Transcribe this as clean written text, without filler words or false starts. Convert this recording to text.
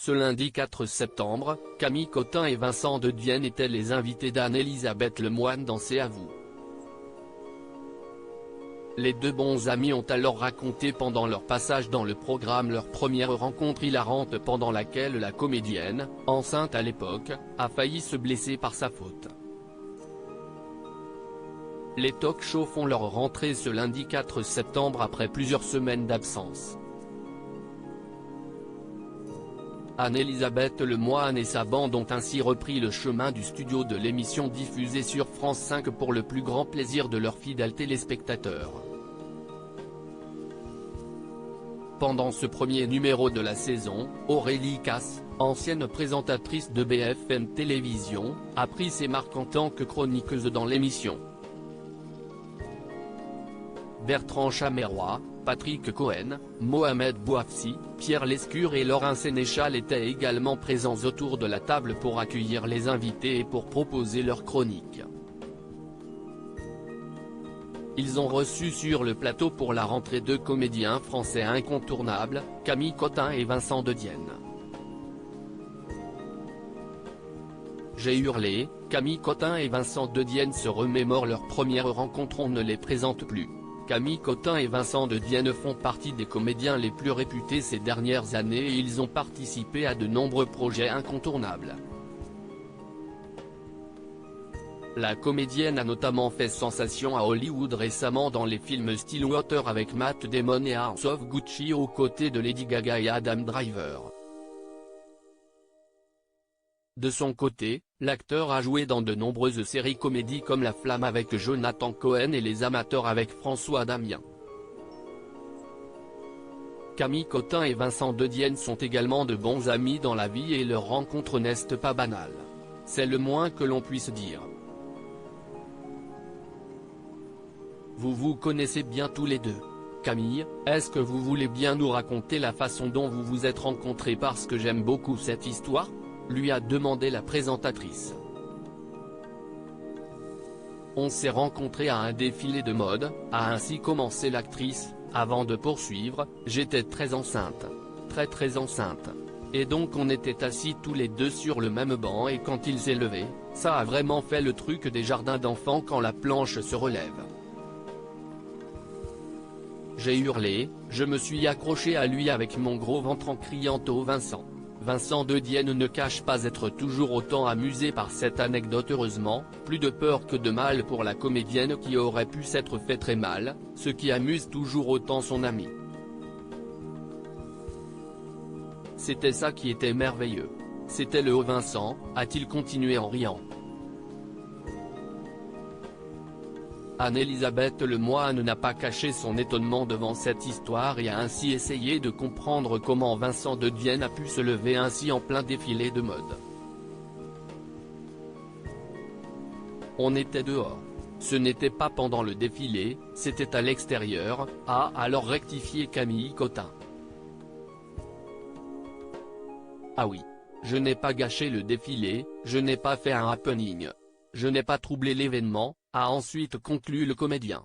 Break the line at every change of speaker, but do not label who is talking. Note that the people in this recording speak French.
Ce lundi 4 septembre, Camille Cotin et Vincent de Dienne étaient les invités d'Anne-Elisabeth Lemoine dans C'est à vous. Les deux bons amis ont alors raconté pendant leur passage dans le programme leur première rencontre hilarante pendant laquelle la comédienne, enceinte à l'époque, a failli se blesser par sa faute. Les talk-shows font leur rentrée ce lundi 4 septembre après plusieurs semaines d'absence. Anne-Elisabeth Lemoine et sa bande ont ainsi repris le chemin du studio de l'émission diffusée sur France 5 pour le plus grand plaisir de leurs fidèles téléspectateurs. Pendant ce premier numéro de la saison, Aurélie Casse, ancienne présentatrice de BFM Télévision, a pris ses marques en tant que chroniqueuse dans l'émission. Bertrand Chameroy, Patrick Cohen, Mohamed Bouafsi, Pierre Lescure et Laurent Sénéchal étaient également présents autour de la table pour accueillir les invités et pour proposer leurs chroniques. Ils ont reçu sur le plateau pour la rentrée deux comédiens français incontournables, Camille Cotin et Vincent de Dienne. J'ai hurlé, Camille Cotin et Vincent de Dienne se remémorent leur première rencontre. On ne les présente plus. Camille Cotin et Vincent de Dienne font partie des comédiens les plus réputés ces dernières années et ils ont participé à de nombreux projets incontournables. La comédienne a notamment fait sensation à Hollywood récemment dans les films Stillwater avec Matt Damon et House of Gucci aux côtés de Lady Gaga et Adam Driver. De son côté, l'acteur a joué dans de nombreuses séries comédies comme La Flamme avec Jonathan Cohen et Les Amateurs avec François Damien. Camille Cotin et Vincent de Dienne sont également de bons amis dans la vie et leur rencontre n'est pas banale. C'est le moins que l'on puisse dire. Vous vous connaissez bien tous les deux. Camille, est-ce que vous voulez bien nous raconter la façon dont vous vous êtes rencontrés parce que j'aime beaucoup cette histoire ? Lui a demandé la présentatrice. On s'est rencontrés à un défilé de mode, a ainsi commencé l'actrice, avant de poursuivre, j'étais très enceinte. Très enceinte. Et donc on était assis tous les deux sur le même banc et quand il s'est levé, ça a vraiment fait le truc des jardins d'enfants quand la planche se relève. J'ai hurlé, je me suis accroché à lui avec mon gros ventre en criant au Vincent. Vincent de Dienne ne cache pas être toujours autant amusé par cette anecdote. Heureusement, plus de peur que de mal pour la comédienne qui aurait pu s'être fait très mal, ce qui amuse toujours autant son ami. C'était ça qui était merveilleux. C'était le haut Vincent, a-t-il continué en riant. Anne-Elisabeth Lemoine n'a pas caché son étonnement devant cette histoire et a ainsi essayé de comprendre comment Vincent de Dienne a pu se lever ainsi en plein défilé de mode. On était dehors. Ce n'était pas pendant le défilé, c'était à l'extérieur, a alors rectifié Camille Cotin. Ah oui. Je n'ai pas gâché le défilé, je n'ai pas fait un happening. Je n'ai pas troublé l'événement, a ensuite conclu le comédien.